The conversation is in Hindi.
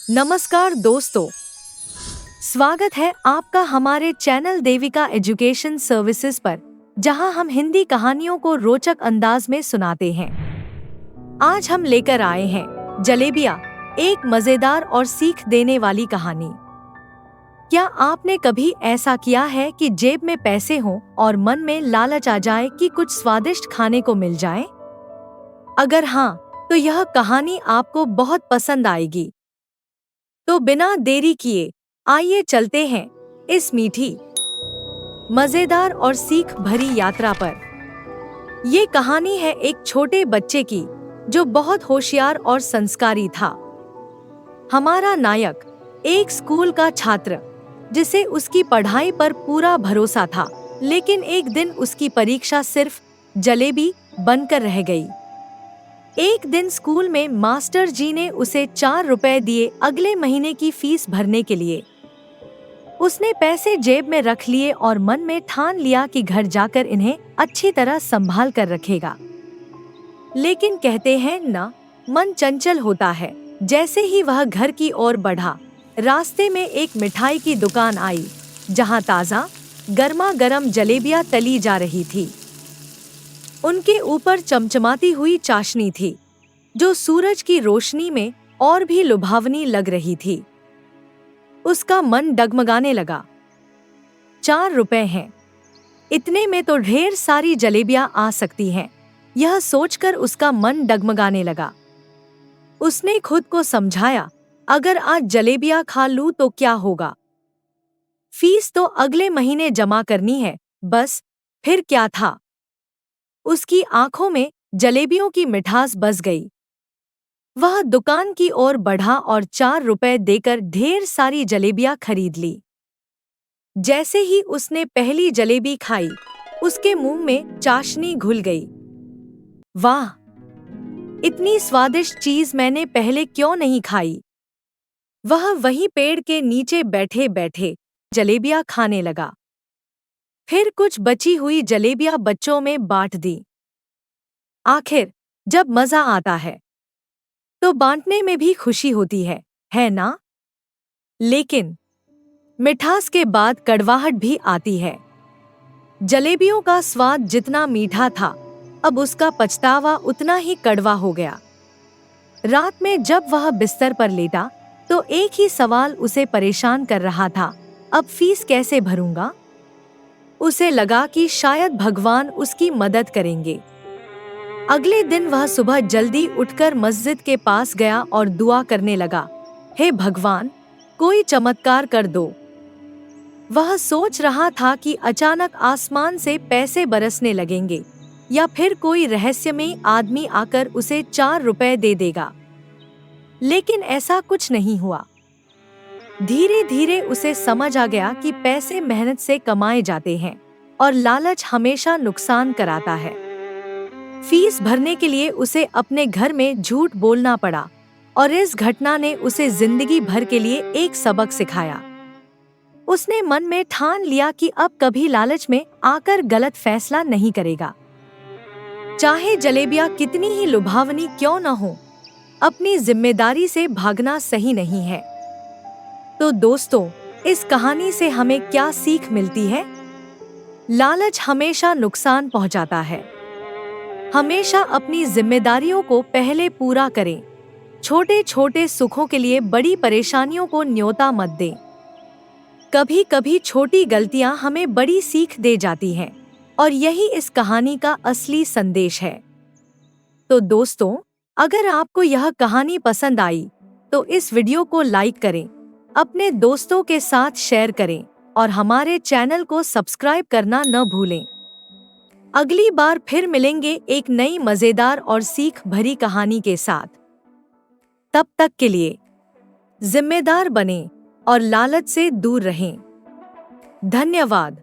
नमस्कार दोस्तों, स्वागत है आपका हमारे चैनल देविका एजुकेशन सर्विसेज पर, जहां हम हिंदी कहानियों को रोचक अंदाज में सुनाते हैं। आज हम लेकर आए हैं जलेबिया, एक मजेदार और सीख देने वाली कहानी। क्या आपने कभी ऐसा किया है कि जेब में पैसे हों और मन में लालच आ जाए कि कुछ स्वादिष्ट खाने को मिल जाए? अगर हाँ, तो यह कहानी आपको बहुत पसंद आएगी। तो बिना देरी किए आइए चलते हैं इस मीठी, मजेदार और सीख भरी यात्रा पर। ये कहानी है एक छोटे बच्चे की जो बहुत होशियार और संस्कारी था। हमारा नायक एक स्कूल का छात्र जिसे उसकी पढ़ाई पर पूरा भरोसा था, लेकिन एक दिन उसकी परीक्षा सिर्फ जलेबी बनकर रह गई। एक दिन स्कूल में मास्टर जी ने उसे 4 रुपए दिए अगले महीने की फीस भरने के लिए। उसने पैसे जेब में रख लिए और मन में ठान लिया कि घर जाकर इन्हें अच्छी तरह संभाल कर रखेगा। लेकिन कहते हैं ना, मन चंचल होता है। जैसे ही वह घर की ओर बढ़ा, रास्ते में एक मिठाई की दुकान आई, जहां ताजा गर्मा गर्म जलेबियां तली जा रही थी। उनके ऊपर चमचमाती हुई चाशनी थी, जो सूरज की रोशनी में और भी लुभावनी लग रही थी। उसका मन डगमगाने लगा। 4 रुपए हैं, इतने में तो ढेर सारी जलेबियां आ सकती हैं। यह सोचकर उसका मन डगमगाने लगा। उसने खुद को समझाया, अगर आज जलेबियां खा लूं तो क्या होगा? फीस तो अगले महीने जमा करनी है, बस। फिर क्या था? उसकी आंखों में जलेबियों की मिठास बस गई। वह दुकान की ओर बढ़ा और 4 रुपए देकर ढेर सारी जलेबियां खरीद ली। जैसे ही उसने पहली जलेबी खाई, उसके मुंह में चाशनी घुल गई। वाह, इतनी स्वादिष्ट चीज मैंने पहले क्यों नहीं खाई? वह वहीं पेड़ के नीचे बैठे बैठे जलेबियां खाने लगा। फिर कुछ बची हुई जलेबियां बच्चों में बांट दी। आखिर जब मजा आता है तो बांटने में भी खुशी होती है ना? लेकिन मिठास के बाद कड़वाहट भी आती है। जलेबियों का स्वाद जितना मीठा था, अब उसका पछतावा उतना ही कड़वा हो गया। रात में जब वह बिस्तर पर लेटा, तो एक ही सवाल उसे परेशान कर रहा था, अब फीस कैसे भरूंगा? उसे लगा कि शायद भगवान उसकी मदद करेंगे। अगले दिन वह सुबह जल्दी उठकर मस्जिद के पास गया और दुआ करने लगा, हे भगवान, कोई चमत्कार कर दो। वह सोच रहा था कि अचानक आसमान से पैसे बरसने लगेंगे या फिर कोई रहस्यमयी आदमी आकर उसे 4 रुपए दे देगा। लेकिन ऐसा कुछ नहीं हुआ। धीरे धीरे उसे समझ आ गया कि पैसे मेहनत से कमाए जाते हैं और लालच हमेशा नुकसान कराता है। फीस भरने के लिए उसे अपने घर में झूठ बोलना पड़ा और इस घटना ने उसे जिंदगी भर के लिए एक सबक सिखाया। उसने मन में ठान लिया कि अब कभी लालच में आकर गलत फैसला नहीं करेगा। चाहे जलेबियां कितनी ही लुभावनी क्यों न हो, अपनी जिम्मेदारी से भागना सही नहीं है। तो दोस्तों, इस कहानी से हमें क्या सीख मिलती है? लालच हमेशा नुकसान पहुंचाता है। हमेशा अपनी जिम्मेदारियों को पहले पूरा करें। छोटे छोटे सुखों के लिए बड़ी परेशानियों को न्योता मत दें। कभी कभी छोटी गलतियां हमें बड़ी सीख दे जाती हैं, और यही इस कहानी का असली संदेश है। तो दोस्तों, अगर आपको यह कहानी पसंद आई तो इस वीडियो को लाइक करें, अपने दोस्तों के साथ शेयर करें और हमारे चैनल को सब्सक्राइब करना न भूलें। अगली बार फिर मिलेंगे एक नई मजेदार और सीख भरी कहानी के साथ। तब तक के लिए जिम्मेदार बनें और लालच से दूर रहें। धन्यवाद।